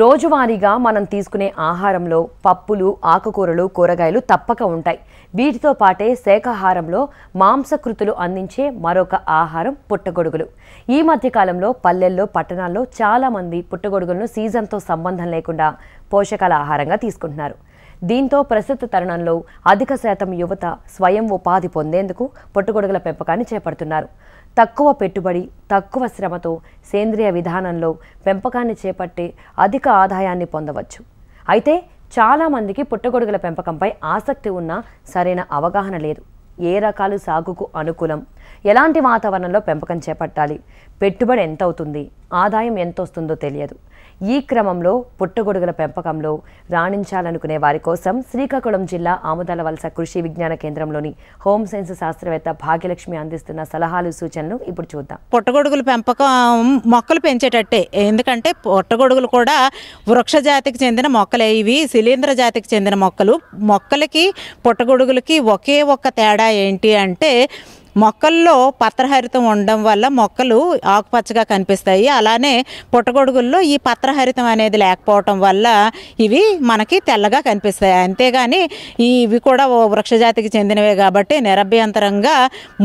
రోజువారీగా మనం తీసుకునే ఆహారంలో పప్పులు, ఆకుకూరలు, కూరగాయలు తప్పక ఉంటాయి. వీటితో పాటే శాకాహారంలో మాంసకృతులు అందించే మరొక ఆహారం పుట్టగొడుగులు. ఈ మధ్య కాలంలో పల్లెల్లో, పట్టణాల్లో చాలా మంది పుట్టగొడుగులను సీజన్తో సంబంధం లేకుండా పోషకాల ఆహారంగా తీసుకుంటున్నారు. దీంతో ప్రస్తుత తరుణంలో అధిక శాతం యువత స్వయం ఉపాధి పొందేందుకు పుట్టగొడుగుల పెంపకాన్ని చేపడుతున్నారు. తక్కువ పెట్టుబడి, తక్కువ శ్రమతో సేంద్రియ విధానంలో పెంపకాన్ని చేపట్టి అధిక ఆదాయాన్ని పొందవచ్చు. అయితే చాలామందికి పుట్టగొడుగుల పెంపకంపై ఆసక్తి ఉన్నా సరైన అవగాహన లేదు. ఏ రకాలు సాగుకు అనుకూలం, ఎలాంటి వాతావరణంలో పెంపకం చేపట్టాలి, పెట్టుబడి ఎంత అవుతుంది, ఆదాయం ఎంత వస్తుందో తెలియదు. ఈ క్రమంలో పుట్టగొడుగుల పెంపకంలో రాణించాలనుకునే వారి కోసం శ్రీకాకుళం జిల్లా ఆముదాలవలస కృషి విజ్ఞాన కేంద్రంలోని హోమ్ సైన్స్ శాస్త్రవేత్త భాగ్యలక్ష్మి అందిస్తున్న సలహాలు, సూచనలు ఇప్పుడు చూద్దాం. పుట్టగొడుగుల పెంపకం మొక్కలు పెంచేటట్టే, ఎందుకంటే పుట్టగొడుగులు కూడా వృక్ష జాతికి చెందిన మొక్కలే. ఇవి శిలీంద్ర జాతికి చెందిన మొక్కలు. మొక్కలకి పుట్టగొడుగులకి ఒకే ఒక్క తేడా ఏంటి అంటే మొక్కల్లో పత్రహరితం ఉండడం వల్ల మొక్కలు ఆకుపచ్చగా కనిపిస్తాయి. అలానే పుట్టగొడుగుల్లో ఈ పత్రహరితం అనేది లేకపోవటం వల్ల ఇవి మనకి తెల్లగా కనిపిస్తాయి. అంతేగాని ఇవి కూడా వృక్షజాతికి చెందినవే కాబట్టి నిరభ్యంతరంగా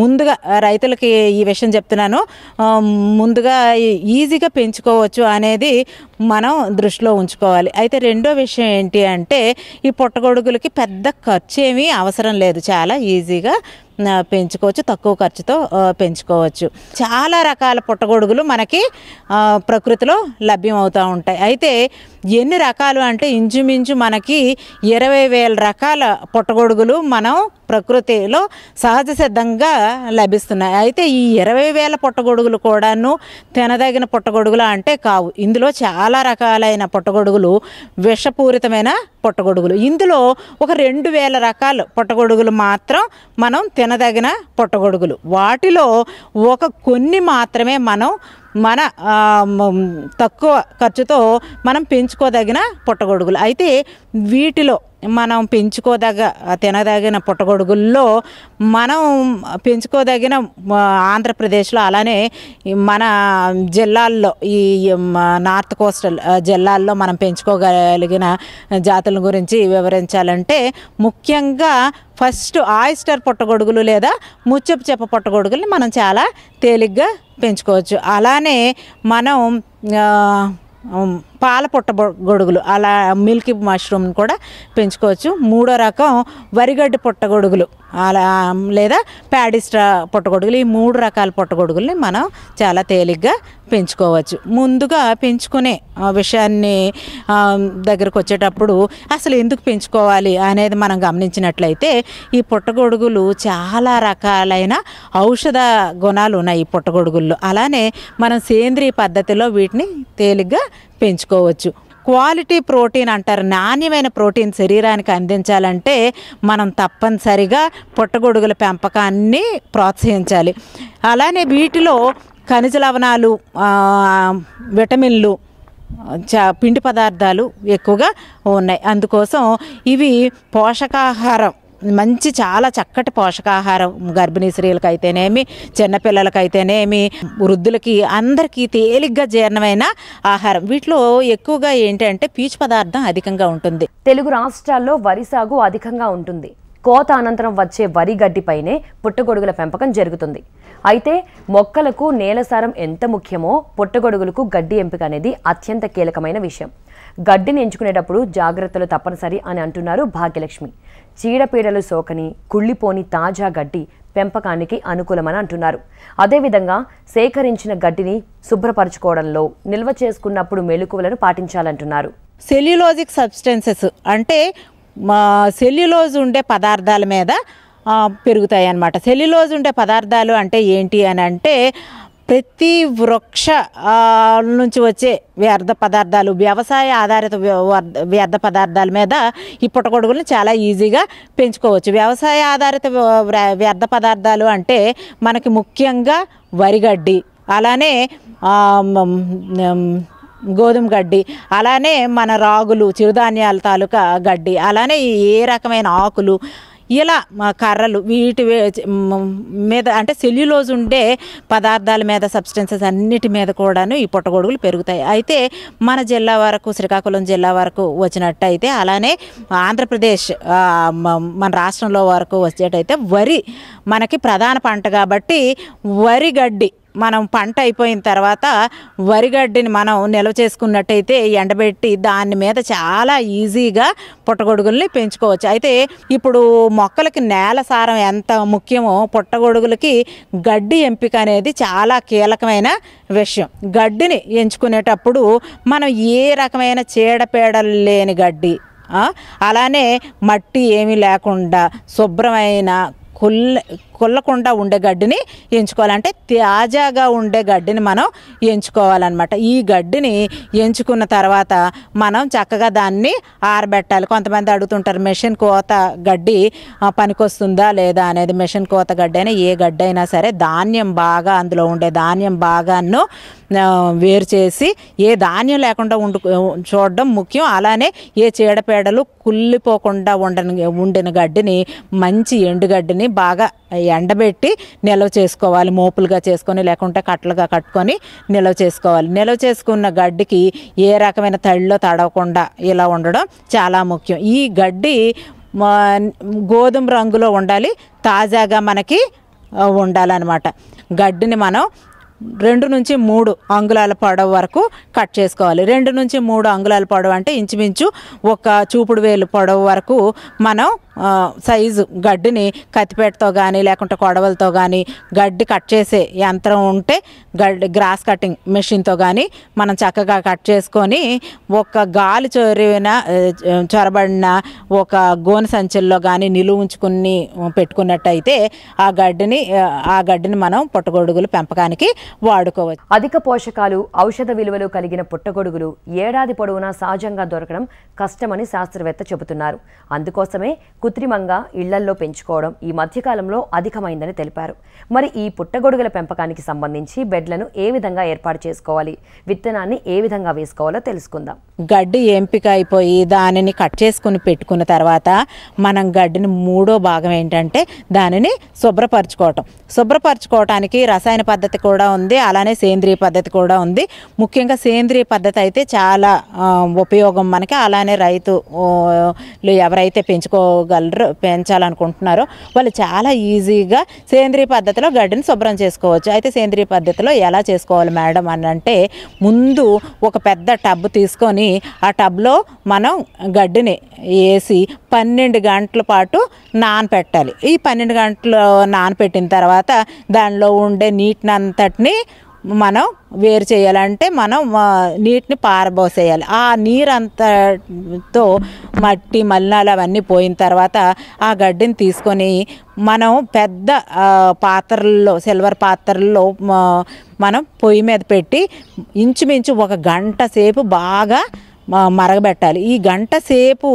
ముందుగా రైతులకి ఈ విషయం చెప్తున్నాను, ముందుగా ఈజీగా పెంచుకోవచ్చు అనేది మనం దృష్టిలో ఉంచుకోవాలి. అయితే రెండో విషయం ఏంటి అంటే ఈ పుట్టగొడుగులకి పెద్ద ఖర్చు ఏమీ అవసరం లేదు. చాలా ఈజీగా పెంచుకోవచ్చు, తక్కువ ఖర్చుతో పెంచుకోవచ్చు. చాలా రకాల పుట్టగొడుగులు మనకి ప్రకృతిలో లభ్యం అవుతూ ఉంటాయి. అయితే ఎన్ని రకాలు అంటే ఇంచుమించు మనకి 20,000 రకాల పుట్టగొడుగులు మనం ప్రకృతిలో సహజ సిద్ధంగా లభిస్తున్నాయి. అయితే ఈ 20,000 పుట్టగొడుగులు కూడాను తినదగిన పుట్టగొడుగులు అంటే కావు. ఇందులో చాలా రకాలైన పుట్టగొడుగులు విషపూరితమైన పుట్టగొడుగులు. ఇందులో ఒక 2,000 రకాల పుట్టగొడుగులు మాత్రం మనం తినదగిన పుట్టగొడుగులు. వాటిలో ఒక కొన్ని మాత్రమే మన తక్కువ ఖర్చుతో మనం పెంచుకోదగిన పుట్టగొడుగులు. అయితే వీటిలో మనం తినదగిన పుట్టగొడుగుల్లో మనం పెంచుకోదగిన ఆంధ్రప్రదేశ్లో, అలానే మన జిల్లాల్లో, ఈ నార్త్ కోస్టల్ జిల్లాల్లో మనం పెంచుకోగలిగిన జాతుల గురించి వివరించాలంటే ముఖ్యంగా ఫస్ట్ ఆయిస్టర్ పుట్టగొడుగులు లేదా ముచ్చపు చెప్ప పుట్టగొడుగుల్ని మనం చాలా తేలిగ్గా పెంచుకోవచ్చు. అలానే మనం పాల పుట్టగొడుగులు, అలా మిల్కీ మష్రూమ్ని కూడా పెంచుకోవచ్చు. మూడో రకం వరిగడ్డి పుట్టగొడుగులు అలా లేదా ప్యాడిస్ట్రా పుట్టగొడుగులు. ఈ 3 రకాల పుట్టగొడుగుల్ని మనం చాలా తేలిగ్గా పెంచుకోవచ్చు. ముందుగా పెంచుకునే విషయాన్ని దగ్గరకు వచ్చేటప్పుడు అసలు ఎందుకు పెంచుకోవాలి అనేది మనం గమనించినట్లయితే ఈ పుట్టగొడుగులు చాలా రకాలైన ఔషధ గుణాలు ఉన్నాయి ఈ పుట్టగొడుగుల్లో. అలానే మనం సేంద్రియ పద్ధతిలో వీటిని తేలిగ్గా పెంచుకోవచ్చు. క్వాలిటీ ప్రోటీన్ అంటారు, నాణ్యమైన ప్రోటీన్ శరీరానికి అందించాలంటే మనం తప్పనిసరిగా పుట్టగొడుగుల పెంపకాన్ని ప్రోత్సహించాలి. అలానే వీటిలో ఖనిజ లవణాలు, విటమిన్లు, పిండి పదార్థాలు ఎక్కువగా ఉన్నాయి. అందుకోసం ఇవి పోషకాహారం, చాలా చక్కటి పోషకాహారం గర్భిణీ స్త్రీలకైతేనేమి, చిన్నపిల్లలకైతేనేమి, వృద్ధులకి అందరికీ తేలిగ్గా జీర్ణమైన ఆహారం. వీటిలో ఎక్కువగా ఏంటంటే పీచు పదార్థం అధికంగా ఉంటుంది. తెలుగు రాష్ట్రాల్లో వరి సాగు అధికంగా ఉంటుంది. కోత అనంతరం వచ్చే వరి గడ్డిపైనే పుట్టగొడుగుల పెంపకం జరుగుతుంది. అయితే మొక్కలకు నేల సారం ఎంత ముఖ్యమో పుట్టగొడుగులకు గడ్డి ఎంపిక అనేది అత్యంత కీలకమైన విషయం. గడ్డిని ఎంచుకునేటప్పుడు జాగ్రత్తలు తప్పనిసరి అని అంటున్నారు భాగ్యలక్ష్మి. చీడపీడలు సోకని, కుళ్ళిపోని తాజా గడ్డి పెంపకానికి అనుకూలమని అంటున్నారు. అదేవిధంగా సేకరించిన గడ్డిని శుభ్రపరచుకోవడంలో, నిల్వ చేసుకున్నప్పుడు మెలకువలను పాటించాలంటున్నారు. సెల్యులోజిక్ సబ్స్టెన్సెస్ అంటే సెల్యులోజ్ ఉండే పదార్థాల మీద పెరుగుతాయి అన్నమాట. సెల్యులోజ్ ఉండే పదార్థాలు అంటే ఏంటి అని అంటే ప్రతి వృక్ష నుంచి వచ్చే వ్యర్థ పదార్థాలు, వ్యవసాయ ఆధారిత వ్యర్థ పదార్థాల మీద ఈ పుట్టగొడుగులను చాలా ఈజీగా పెంచుకోవచ్చు. వ్యవసాయ ఆధారిత వ్యర్థ పదార్థాలు అంటే మనకి ముఖ్యంగా వరిగడ్డి, అలానే గోధుమ గడ్డి, అలానే మన రాగులు, చిరుధాన్యాల తాలూకా గడ్డి, అలానే ఏ రకమైన ఆకులు, ఇలా కర్రలు వీటి మీద అంటే సెల్యులోజ్ ఉండే పదార్థాల మీద సబ్స్టెన్సెస్ అన్నిటి మీద కూడాను ఈ పుట్టగొడుగులు పెరుగుతాయి. అయితే మన జిల్లా వరకు శ్రీకాకుళం జిల్లా వరకు వచ్చినట్టయితే, అలానే ఆంధ్రప్రదేశ్ మన రాష్ట్రంలో వరకు వచ్చేటైతే వరి మనకి ప్రధాన పంట కాబట్టి వరి గడ్డి మనం పంట అయిపోయిన తర్వాత వరిగడ్డిని మనం నిల్వ చేసుకున్నట్టయితే ఎండబెట్టి దాని మీద చాలా ఈజీగా పుట్టగొడుగుల్ని పెంచుకోవచ్చు. అయితే ఇప్పుడు మొక్కలకి నేల సారం ఎంత ముఖ్యమో పుట్టగొడుగులకి గడ్డి ఎంపిక అనేది చాలా కీలకమైన విషయం. గడ్డిని ఎంచుకునేటప్పుడు మనం ఏ రకమైన చీడపీడలు లేని గడ్డి, అలానే మట్టి ఏమీ లేకుండా శుభ్రమైన కుల్లకుండా ఉండే గడ్డిని ఎంచుకోవాలంటే తాజాగా ఉండే గడ్డిని మనం ఎంచుకోవాలన్నమాట. ఈ గడ్డిని ఎంచుకున్న తర్వాత మనం చక్కగా దాన్ని ఆరబెట్టాలి. కొంతమంది అడుగుతుంటారు మెషిన్ కోత గడ్డి పనికొస్తుందా లేదా అనేది. మెషిన్ కోత గడ్డి అయినా ఏ గడ్డి అయినా సరే ధాన్యం బాగా అందులో ఉండే ధాన్యం బాగాను వేరు చేసి ఏ ధాన్యం లేకుండా చూడడం ముఖ్యం. అలానే ఏ చీడపీడలు కుళ్ళిపోకుండా ఉండిన గడ్డిని, మంచి ఎండుగడ్డిని బాగా ఎండబెట్టి నిల్వ చేసుకోవాలి. మోపులుగా చేసుకొని లేకుంటే కట్టలుగా కట్టుకొని నిల్వ చేసుకోవాలి. నిల్వ చేసుకున్న గడ్డికి ఏ రకమైన తడిలో తడవకుండా ఇలా ఉండడం చాలా ముఖ్యం. ఈ గడ్డి గోధుమ రంగులో ఉండాలి, తాజాగా మనకి ఉండాలన్నమాట. గడ్డిని మనం 2 నుంచి 3 అంగుళాల పొడవు వరకు కట్ చేసుకోవాలి. 2 నుంచి 3 అంగుళాల పొడవు అంటే ఇంచుమించు ఒక చూపుడు వేలు పొడవు వరకు మనం సైజు గడ్డిని కత్తిపేటతో కానీ లేకుంటే కొడవలతో కానీ గడ్డి కట్ చేసే యంత్రం ఉంటే గ్రాస్ కటింగ్ మెషిన్తో కానీ మనం చక్కగా కట్ చేసుకొని ఒక గాలి చొరబడిన ఒక గోనె సంచుల్లో కానీ నిలువ ఉంచుకుని పెట్టుకున్నట్టయితే ఆ గడ్డిని మనం పుట్టగొడుగులు పెంపకానికి వాడుకోవచ్చు. అధిక పోషకాలు, ఔషధ విలువలు కలిగిన పుట్టగొడుగులు ఏడాది పొడవునా సహజంగా దొరకడం కష్టమని శాస్త్రవేత్త చెబుతున్నారు. అందుకోసమే కృత్రిమంగా ఇళ్లల్లో పెంచుకోవడం ఈ మధ్యకాలంలో అధికమైందని తెలిపారు. మరి ఈ పుట్టగొడుగుల పెంపకానికి సంబంధించి బెడ్లను ఏ విధంగా ఏర్పాటు చేసుకోవాలి, విత్తనాన్ని ఏ విధంగా వేసుకోవాలో తెలుసుకుందాం. గడ్డి ఎంపిక అయిపోయి దానిని కట్ చేసుకుని పెట్టుకున్న తర్వాత మనం గడ్డిని 3వ భాగం ఏంటంటే దానిని శుభ్రపరచుకోవటానికి రసాయన పద్ధతి కూడా ఉంది, అలానే సేంద్రియ పద్ధతి కూడా ఉంది. ముఖ్యంగా సేంద్రియ పద్ధతి అయితే చాలా ఉపయోగం మనకి. అలానే రైతులు ఎవరైతే పెంచాలనుకుంటున్నారో వాళ్ళు చాలా ఈజీగా సేంద్రియ పద్ధతిలో గడ్డిని శుభ్రం చేసుకోవచ్చు. అయితే సేంద్రియ పద్ధతిలో ఎలా చేసుకోవాలి మేడం అని అంటే, ముందు ఒక పెద్ద టబ్ తీసుకొని ఆ టబ్లో మనం గడ్డిని వేసి 12 గంటల పాటు నానపెట్టాలి. ఈ 12 గంటలు నానపెట్టిన తర్వాత దానిలో ఉండే నీటిని అంతటిని మనం వేరు చేయాలంటే మనం నీటిని పారబోసేయాలి. ఆ నీరంతతో మట్టి మలినాలు అవన్నీ పోయిన తర్వాత ఆ గడ్డిని తీసుకొని మనం పెద్ద పాత్రల్లో, సిల్వర్ పాత్రల్లో మనం పొయ్యి మీద పెట్టి ఇంచుమించు 1 గంట సేపు బాగా మరగబెట్టాలి. ఈ గంట సేపు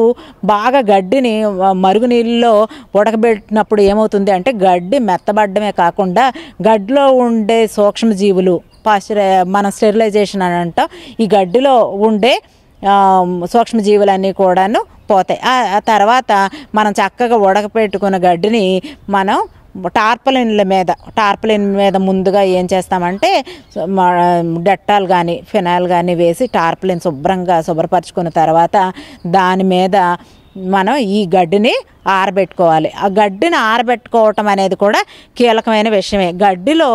బాగా గడ్డిని మరుగునీళ్ళలో ఉడకబెట్టినప్పుడు ఏమవుతుంది అంటే గడ్డి మెత్తబడ్డమే కాకుండా గడ్డిలో ఉండే సూక్ష్మజీవులు మనం స్టెరిలైజేషన్ అని అంటాం, ఈ గడ్డిలో ఉండే సూక్ష్మజీవులన్నీ కూడాను పోతాయి. ఆ తర్వాత మనం చక్కగా ఉడకపెట్టుకున్న గడ్డిని మనం టార్పలిన్ మీద ముందుగా ఏం చేస్తామంటే డెట్టాల్ కానీ ఫినాయిల్ కానీ వేసి టార్పలిన్ శుభ్రపరచుకున్న తర్వాత దాని మీద మనం ఈ గడ్డిని ఆరబెట్టుకోవాలి. ఆ గడ్డిని ఆరబెట్టుకోవటం అనేది కూడా కీలకమైన విషయమే. గడ్డిలో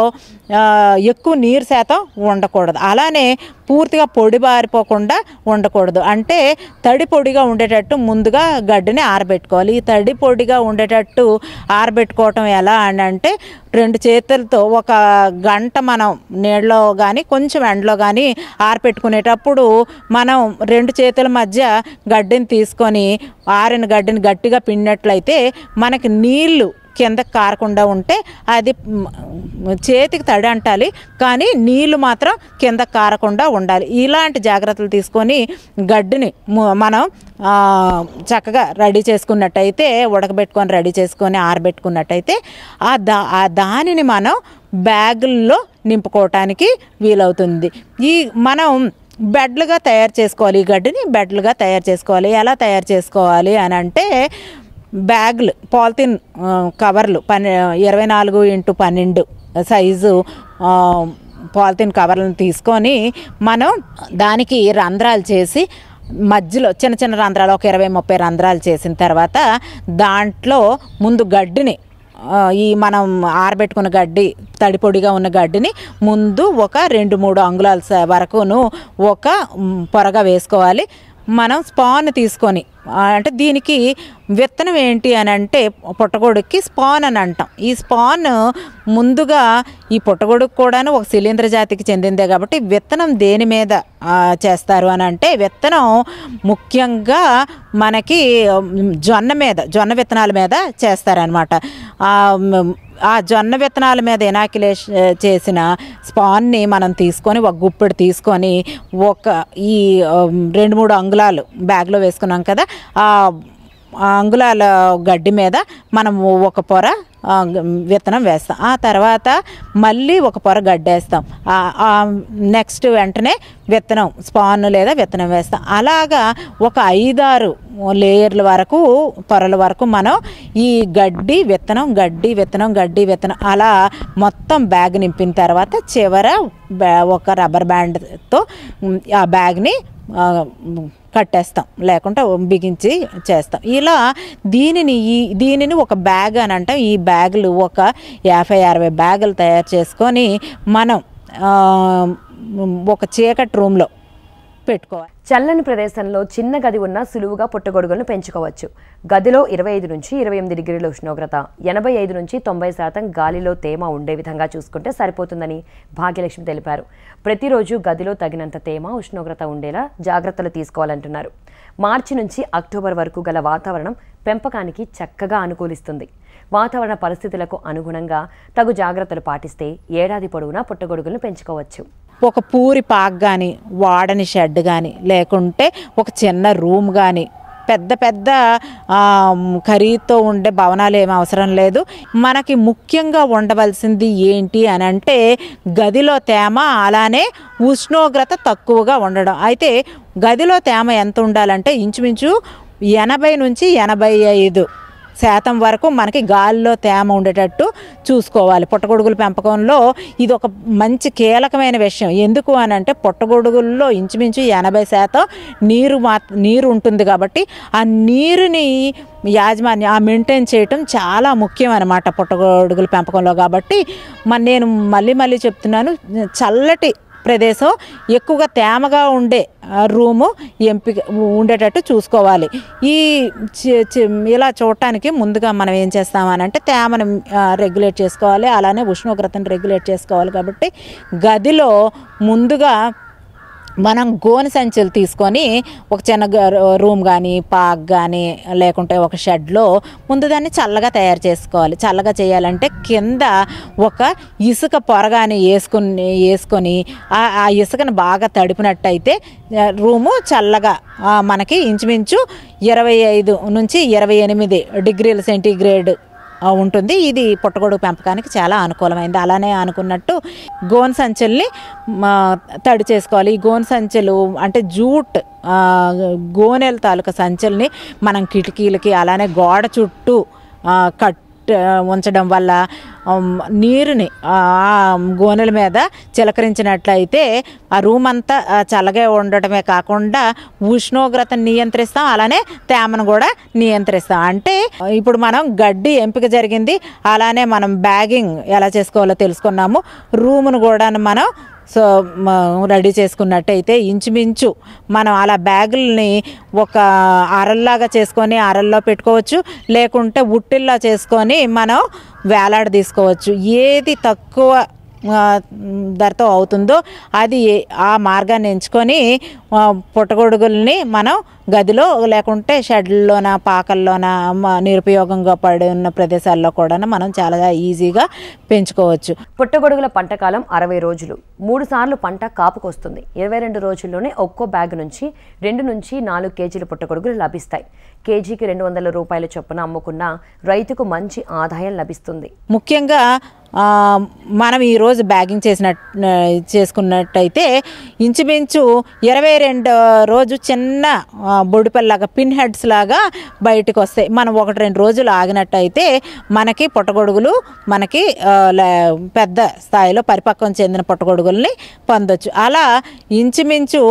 ఎక్కువ నీరు శాతం ఉండకూడదు, అలానే పూర్తిగా పొడి బారిపోకుండా ఉండకూడదు. అంటే తడి పొడిగా ఉండేటట్టు ముందుగా గడ్డిని ఆరబెట్టుకోవాలి. ఈ తడి పొడిగా ఉండేటట్టు ఆరబెట్టుకోవటం ఎలా అని అంటే 2 చేతులతో 1 గంట మనం నీళ్ళలో కానీ కొంచెం ఎండలో కానీ ఆరబెట్టుకునేటప్పుడు మనం 2 చేతుల మధ్య గడ్డిని తీసుకొని ఆరిన గడ్డిని గట్టిగా పిండినట్లయితే మనకి నీళ్లు కిందకి కారకుండా ఉంటే అది చేతికి తడి అంటాలి, కానీ నీళ్లు మాత్రం కిందకి కారకుండా ఉండాలి. ఇలాంటి జాగ్రత్తలు తీసుకొని గడ్డిని మనం చక్కగా రెడీ చేసుకున్నట్టయితే, ఉడకబెట్టుకొని రెడీ చేసుకొని ఆరబెట్టుకున్నట్టయితే దానిని మనం బ్యాగుల్లో నింపుకోవటానికి వీలవుతుంది. మనం బెడ్లుగా తయారు చేసుకోవాలి. ఈ గడ్డిని బెడ్లుగా తయారు చేసుకోవాలి. ఎలా తయారు చేసుకోవాలి అని అంటే, బ్యాగులు పాలిథిన్ కవర్లు 24x12 సైజు పాలిథిన్ కవర్లను తీసుకొని మనం దానికి రంధ్రాలు చేసి మధ్యలో చిన్న చిన్న రంధ్రాలు ఒక 20-30 రంధ్రాలు చేసిన తర్వాత దాంట్లో ముందు గడ్డిని ఈ మనం ఆరబెట్టుకున్న గడ్డి తడిపొడిగా ఉన్న గడ్డిని ముందు ఒక 2-3 అంగుళాల వరకును ఒక పొరగా వేసుకోవాలి. మనం స్పాన్ తీసుకొని అంటే దీనికి విత్తనం ఏంటి అని అంటే పుట్టగొడుగుకి స్పాన్ అని అంటాం. ఈ స్పాన్ ముందుగా ఈ పుట్టగొడుగు కూడాను ఒక శిలీంద్ర జాతికి చెందిందే కాబట్టి విత్తనం దేని మీద చేస్తారు అని అంటే విత్తనం ముఖ్యంగా మనకి జొన్న విత్తనాల మీద చేస్తారనమాట. ఆ జొన్న విత్తనాల మీద ఇనాక్యులేషన్ చేసిన స్పాన్ని మనం తీసుకొని ఒక గుప్పెడు తీసుకొని ఈ 2-3 అంగుళాలు బ్యాగ్లో వేసుకున్నాం కదా, ఆ అంగుళాల గడ్డి మీద మనం ఒక పొర విత్తనం వేస్తాం. ఆ తర్వాత మళ్ళీ ఒక పొర గడ్డి వేస్తాం. నెక్స్ట్ వెంటనే విత్తనం స్పాన్ లేదా విత్తనం వేస్తాం. అలాగా ఒక 5-6 లేయర్ల వరకు పొరల వరకు మనం ఈ గడ్డి విత్తనం అలా మొత్తం బ్యాగ్ నింపిన తర్వాత చివర ఒక రబ్బర్ బ్యాండ్తో ఆ బ్యాగ్ని కట్టేస్తాం, లేకుంటే బిగించి చేస్తాం. ఇలా దీనిని ఒక బ్యాగ్ అని అంటాం. ఈ బ్యాగులు ఒక 50-60 బ్యాగులు తయారు చేసుకొని మనం ఒక చీకటి రూమ్లో పెట్టుకోవాలి. చల్లని ప్రదేశంలో చిన్న గది ఉన్న సులువుగా పుట్టగొడుగులను పెంచుకోవచ్చు. గదిలో 25 నుంచి 28 డిగ్రీల ఉష్ణోగ్రత, 85 నుంచి 90% గాలిలో తేమ ఉండే విధంగా చూసుకుంటే సరిపోతుందని భాగ్యలక్ష్మి తెలిపారు. ప్రతిరోజు గదిలో తగినంత తేమ, ఉష్ణోగ్రత ఉండేలా జాగ్రత్తలు తీసుకోవాలంటున్నారు. మార్చి నుంచి అక్టోబర్ వరకు గల వాతావరణం పెంపకానికి చక్కగా అనుకూలిస్తుంది. వాతావరణ పరిస్థితులకు అనుగుణంగా తగు జాగ్రత్తలు పాటిస్తే ఏడాది పొడవునా పుట్టగొడుగులను పెంచుకోవచ్చు. ఒక పూరి పాక్ కానీ, వాడని షెడ్ కానీ, లేకుంటే ఒక చిన్న రూమ్ కానీ, పెద్ద ఖరీదుతో ఉండే భవనాలు ఏమి అవసరం లేదు. మనకి ముఖ్యంగా ఉండవలసింది ఏంటి అని అంటే గదిలో తేమ, అలానే ఉష్ణోగ్రత తక్కువగా ఉండడం. అయితే గదిలో తేమ ఎంత ఉండాలంటే ఇంచుమించు 80 నుంచి 85% వరకు మనకి గాలిలో తేమ ఉండేటట్టు చూసుకోవాలి. పుట్టగొడుగుల పెంపకంలో ఇది ఒక మంచి కీలకమైన విషయం. ఎందుకు అని అంటే పుట్టగొడుగుల్లో ఇంచుమించు 80% నీరు ఉంటుంది కాబట్టి ఆ నీరుని యాజమాన్యం మెయింటైన్ చేయటం చాలా ముఖ్యం అన్నమాట పుట్టగొడుగుల పెంపకంలో. కాబట్టి నేను మళ్ళీ చెప్తున్నాను, చల్లటి ప్రదేశం, ఎక్కువగా తేమగా ఉండే రూము ఎంపిక ఉండేటట్టు చూసుకోవాలి. ఇలా చూడటానికి ముందుగా మనం ఏం చేస్తామనంటే తేమను రెగ్యులేట్ చేసుకోవాలి, అలానే ఉష్ణోగ్రతను రెగ్యులేట్ చేసుకోవాలి. కాబట్టి గదిలో ముందుగా మనం గోనె సంచులు తీసుకొని ఒక చిన్న రూమ్ కానీ, పాక్ కానీ, లేకుంటే ఒక షెడ్లో ముందు దాన్ని చల్లగా తయారు చేసుకోవాలి. చల్లగా చేయాలంటే కింద ఒక ఇసుక పొర కానీ వేసుకొని ఆ ఇసుకను బాగా తడిపినట్టయితే రూము చల్లగా మనకి ఇంచుమించు 25 నుంచి 28 డిగ్రీల సెంటీగ్రేడ్ ఉంటుంది. ఇది పుట్టగొడుగు పెంపకానికి చాలా అనుకూలమైంది. అలానే అనుకున్నట్టు గోనె సంచుల్ని తడి చేసుకోవాలి. ఈ గోనె సంచులు అంటే జూట్ గోనెల తాలూకా సంచుల్ని మనం కిటికీలకి అలానే గోడ చుట్టూ ఉంచడం వల్ల నీరుని గోనెల మీద చిలకరించినట్లయితే ఆ రూమ్ అంతా చల్లగా ఉండటమే కాకుండా ఉష్ణోగ్రతను నియంత్రిస్తాం, అలానే తేమను కూడా నియంత్రిస్తాం. అంటే ఇప్పుడు మనం గడ్డి ఎంపిక జరిగింది, అలానే మనం బ్యాగింగ్ ఎలా చేసుకోవాలో తెలుసుకున్నాము. రూమును కూడా మనం రెడీ చేసుకున్నట్టయితే ఇంచుమించు మనం అలా బ్యాగుల్ని ఒక అరల్లాగా చేసుకొని అరల్లో పెట్టుకోవచ్చు, లేకుంటే ఉట్టిల్లా చేసుకొని మనం వేలాడ తీసుకోవచ్చు. ఏది తక్కువ ధరతో అవుతుందో అది ఆ మార్గాన్ని ఎంచుకొని పుట్టగొడుగుల్ని మనం గదిలో లేకుంటే షెడ్లోన, పాకల్లోన, నిరుపయోగంగా పడి ఉన్న ప్రదేశాల్లో కూడా మనం చాలా ఈజీగా పెంచుకోవచ్చు. పుట్టగొడుగుల పంట కాలం 60 రోజులు. 3 సార్లు పంట కాపుకొస్తుంది. 22 రోజుల్లోనే ఒక్కో బ్యాగ్ నుంచి 2 నుంచి 4 కేజీల పుట్టగొడుగులు లభిస్తాయి. కేజీకి 200 రూపాయల చొప్పున అమ్ముకున్న రైతుకు మంచి ఆదాయం లభిస్తుంది. ముఖ్యంగా మనం ఈరోజు బ్యాగింగ్ చేసుకున్నట్టయితే ఇంచుమించు 22 రోజు చిన్న బొడిపల్లాగా పిన్ హెడ్స్ లాగా బయటకు వస్తాయి. మనం 1-2 రోజులు ఆగినట్టయితే మనకి పుట్టగొడుగులు మనకి పెద్ద స్థాయిలో పరిపక్వం చెందిన పుట్టగొడుగుల్ని పొందొచ్చు. అలా ఇంచుమించు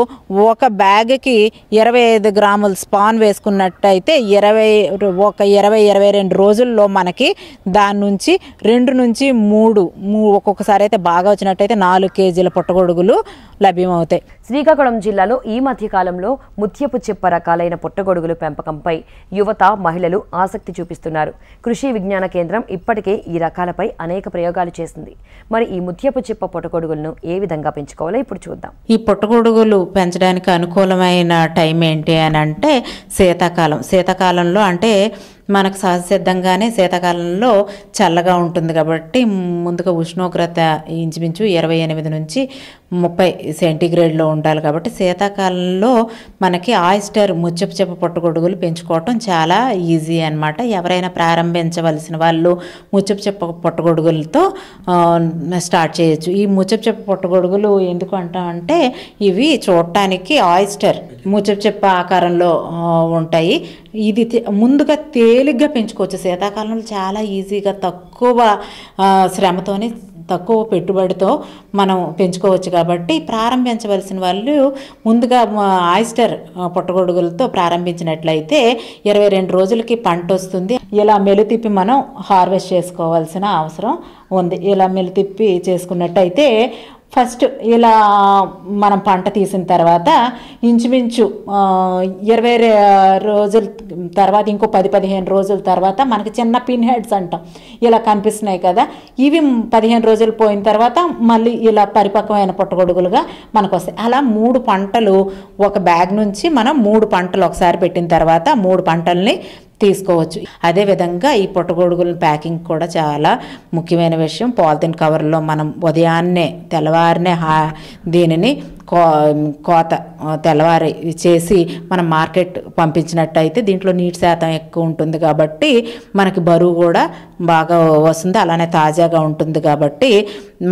ఒక బ్యాగ్కి 25 గ్రాముల స్పాన్ వేసుకున్నట్టయితే 20-22 రోజుల్లో మనకి దాని నుంచి 2 నుంచి 3 ఒక్కొక్కసారి అయితే బాగా వచ్చినట్టయితే 4 కేజీల పుట్టగొడుగులు లభ్యమవుతాయి. శ్రీకాకుళం జిల్లాలో ఈ మధ్య కాలంలో ముత్యపు చిప్ప రకాలైన పుట్టగొడుగులు పెంపకంపై యువత, మహిళలు ఆసక్తి చూపిస్తున్నారు. కృషి విజ్ఞాన కేంద్రం ఇప్పటికే ఈ రకాలపై అనేక ప్రయోగాలు చేసింది. మరి ఈ ముత్యపు చిప్ప పుట్టగొడుగులను ఏ విధంగా పెంచుకోవాలో ఇప్పుడు చూద్దాం. ఈ పుట్టగొడుగులు పెంచడానికి అనుకూలమైన టైం ఏంటి అని అంటే శీతాకాలంలో అంటే మనకు సహజసిద్ధంగానే శీతాకాలంలో చల్లగా ఉంటుంది కాబట్టి ముందుగా ఉష్ణోగ్రత ఇంచుమించు 28 నుంచి 30 సెంటీగ్రేడ్లో ఉండాలి. కాబట్టి శీతాకాలంలో మనకి ఆయిస్టర్ ముత్యపు చిప్ప పుట్టగొడుగులు పెంచుకోవటం చాలా ఈజీ అన్నమాట. ఎవరైనా ప్రారంభించవలసిన వాళ్ళు ముత్యపు చిప్ప పుట్టగొడుగులతో స్టార్ట్ చేయొచ్చు. ఈ ముత్యపు చిప్ప పుట్టగొడుగులు ఎందుకు అంటామంటే ఇవి చూడటానికి ఆయిస్టర్ ముత్యపు చిప్ప ఆకారంలో ఉంటాయి. ఇది ముందుగా తేలిగ్గా పెంచుకోవచ్చు. శీతాకాలంలో చాలా ఈజీగా తక్కువ శ్రమతోని తక్కువ పెట్టుబడితో మనం పెంచుకోవచ్చు. కాబట్టి ప్రారంభించవలసిన వాళ్ళు ముందుగా ఆయిస్టర్ పుట్టగొడుగులతో ప్రారంభించినట్లయితే 22 రోజులకి పంట వస్తుంది. ఇలా మెలితిప్పి మనం హార్వెస్ట్ చేసుకోవాల్సిన అవసరం ఉంది. ఇలా మెలితిప్పి చేసుకున్నట్టయితే ఫస్ట్ ఇలా మనం పంట తీసిన తర్వాత ఇంచుమించు 20 రోజుల తర్వాత ఇంకో 10-15 రోజుల తర్వాత మనకి చిన్న పిన్ హెడ్స్ అంటాం ఇలా కనిపిస్తున్నాయి కదా. ఇవి 15 రోజులు పోయిన తర్వాత మళ్ళీ ఇలా పరిపక్వమైన పుట్టగొడుగులుగా మనకు వస్తాయి. అలా 3 పంటలు ఒక బ్యాగ్ నుంచి మనం 3 పంటలు ఒకసారి పెట్టిన తర్వాత 3 పంటల్ని తీసుకోవచ్చు. అదేవిధంగా ఈ పుట్టగొడుగుల ప్యాకింగ్ కూడా చాలా ముఖ్యమైన విషయం. పాలిథిన్ కవర్లో మనం ఉదయాన్నే తెల్లవారినే దీనిని కోత తెల్లవారి చేసి మనం మార్కెట్ పంపించినట్టయితే దీంట్లో నీటి శాతం ఎక్కువ ఉంటుంది కాబట్టి మనకి బరువు కూడా బాగా వస్తుంది. అలానే తాజాగా ఉంటుంది కాబట్టి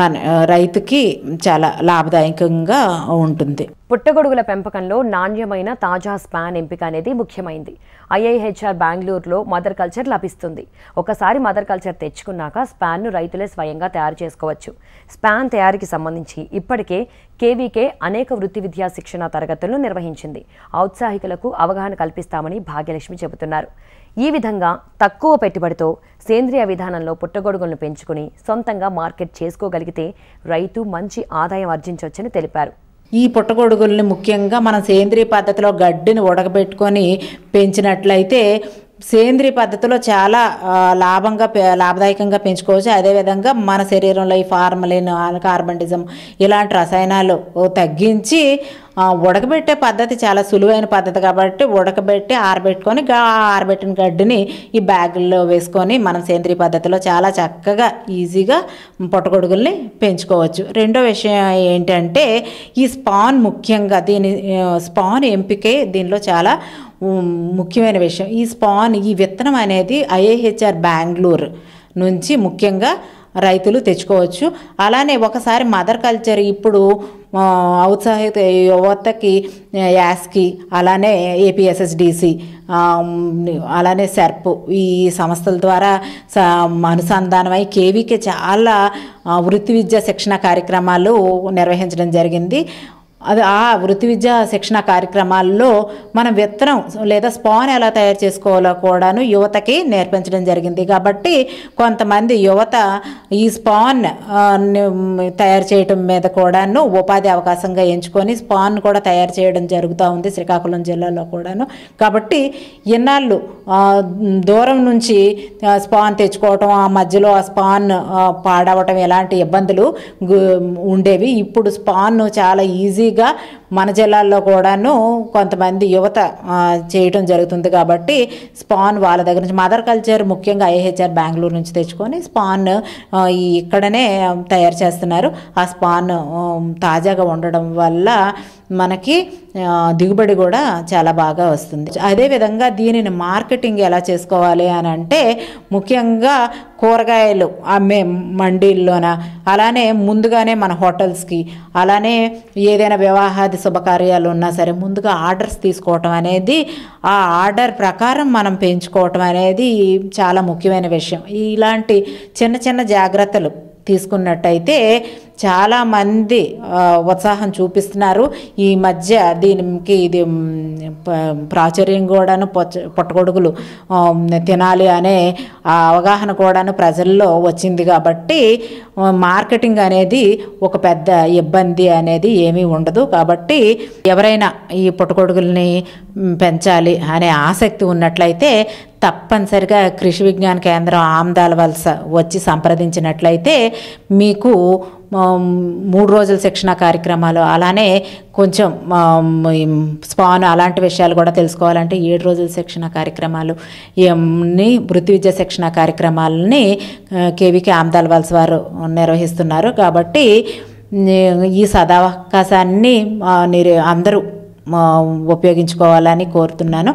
మన రైతుకి చాలా లాభదాయకంగా ఉంటుంది. పుట్టగొడుగుల పెంపకంలో నాణ్యమైన తాజా స్పాన్ ఎంపిక అనేది ముఖ్యమైంది. IIHR బెంగళూరులో మదర్ కల్చర్ లభిస్తుంది. ఒకసారి మదర్ కల్చర్ తెచ్చుకున్నాక స్పాన్ను రైతులే స్వయంగా తయారు చేసుకోవచ్చు. స్పాన్ తయారీకి సంబంధించి ఇప్పటికే KVK అనేక వృత్తి విద్యా శిక్షణ తరగతులను నిర్వహించింది. ఔత్సాహికులకు అవగాహన కల్పిస్తామని భాగ్యలక్ష్మి చెబుతున్నారు. ఈ విధంగా తక్కువ పెట్టుబడితో సేంద్రియ విధానంలో పుట్టగొడుగులను పెంచుకుని సొంతంగా మార్కెట్ చేసుకోగలిగితే రైతు మంచి ఆదాయం ఆర్జించవచ్చని తెలిపారు. ఈ పుట్టగొడుగుల్ని ముఖ్యంగా మనం సేంద్రియ పద్ధతిలో గడ్డిని ఉడకబెట్టుకొని పెంచినట్లయితే సేంద్రియ పద్ధతిలో చాలా లాభదాయకంగా పెంచుకోవచ్చు. అదేవిధంగా మన శరీరంలో ఈ ఫార్మలిన్, కార్బండిజం ఇలాంటి రసాయనాలు తగ్గించి ఉడకబెట్టే పద్ధతి చాలా సులువైన పద్ధతి కాబట్టి ఉడకబెట్టి ఆరబెట్టుకొని ఆరబెట్టిన గడ్డిని ఈ బ్యాగుల్లో వేసుకొని మనం సేంద్రియ పద్ధతిలో చాలా చక్కగా ఈజీగా పుట్టగొడుగుల్ని పెంచుకోవచ్చు. రెండో విషయం ఏంటంటే ఈ స్పాన్ ముఖ్యంగా స్పాన్ ఎంపికే దీనిలో చాలా ముఖ్యమైన విషయం. ఈ విత్తనం అనేది IIHR బెంగళూరు నుంచి ముఖ్యంగా రైతులు తెచ్చుకోవచ్చు. అలానే ఒకసారి మదర్ కల్చర్ ఇప్పుడు ఔత్సాహిక యువతకి యాస్కి అలానే APSSDC అలానే SERP ఈ సంస్థల ద్వారా అనుసంధానమై KVK చాలా వృత్తి విద్యా శిక్షణ కార్యక్రమాలు నిర్వహించడం జరిగింది. ఆ వృత్తి విద్యా శిక్షణ కార్యక్రమాల్లో మనం విత్తనం లేదా స్పాన్ ఎలా తయారు చేసుకోవాలో కూడాను యువతకి నేర్పించడం జరిగింది. కాబట్టి కొంతమంది యువత ఈ స్పాన్ తయారు చేయడం మీద కూడాను ఉపాధి అవకాశంగా ఎంచుకొని స్పాన్ కూడా తయారు చేయడం జరుగుతూ ఉంది శ్రీకాకుళం జిల్లాలో కూడాను. కాబట్టి ఇన్నాళ్ళు దూరం నుంచి స్పాన్ తెచ్చుకోవటం, ఆ మధ్యలో ఆ స్పాన్ పాడవటం ఇలాంటి ఇబ్బందులు ఉండేవి. ఇప్పుడు స్పాన్ చాలా ఈజీగా మన జిల్లాల్లో కూడాను కొంతమంది యువత చేయటం జరుగుతుంది. కాబట్టి స్పాన్ వాళ్ళ దగ్గర నుంచి మదర్ కల్చర్ ముఖ్యంగా ఐహెచ్ఆర్ బెంగళూరు నుంచి తెచ్చుకొని స్పాన్ ఇక్కడనే తయారు చేస్తున్నారు. ఆ స్పాన్ తాజాగా ఉండడం వల్ల మనకి దిగుబడి కూడా చాలా బాగా వస్తుంది. అదేవిధంగా దీనిని మార్కెటింగ్ ఎలా చేసుకోవాలి అని అంటే ముఖ్యంగా కూరగాయలు అమ్మే మండీల్లోన, అలానే ముందుగానే మన హోటల్స్కి, అలానే ఏదైనా వివాహాది శుభకార్యాలు ఉన్నా సరే ముందుగా ఆర్డర్స్ తీసుకోవటం అనేది, ఆ ఆర్డర్ ప్రకారం మనం పెంచుకోవటం అనేది చాలా ముఖ్యమైన విషయం. ఇలాంటి చిన్న చిన్న జాగ్రత్తలు తీసుకున్నట్టయితే చాలామంది ఉత్సాహం చూపిస్తున్నారు. ఈ మధ్య దీనికి ఇది ప్రాచుర్యం కూడాను పుట్టగొడుగులు తినాలి అనే అవగాహన కూడాను ప్రజల్లో వచ్చింది. కాబట్టి మార్కెటింగ్ అనేది ఒక పెద్ద ఇబ్బంది అనేది ఏమీ ఉండదు. కాబట్టి ఎవరైనా ఈ పుట్టగొడుగుల్ని పెంచాలి అనే ఆసక్తి ఉన్నట్లయితే తప్పనిసరిగా కృషి విజ్ఞాన కేంద్రం ఆమ్దాల వలస వచ్చి సంప్రదించినట్లయితే మీకు 3 రోజుల శిక్షణ కార్యక్రమాలు, అలానే కొంచెం స్పాన్ అలాంటి విషయాలు కూడా తెలుసుకోవాలంటే 7 రోజుల శిక్షణ కార్యక్రమాలు, ఇవన్నీ వృత్తి విద్యా శిక్షణ కార్యక్రమాలని కేవీకే ఆమ్దాల వలస వారు నిర్వహిస్తున్నారు. కాబట్టి ఈ సదవకాశాన్ని అందరూ ఉపయోగించుకోవాలని కోరుతున్నాను.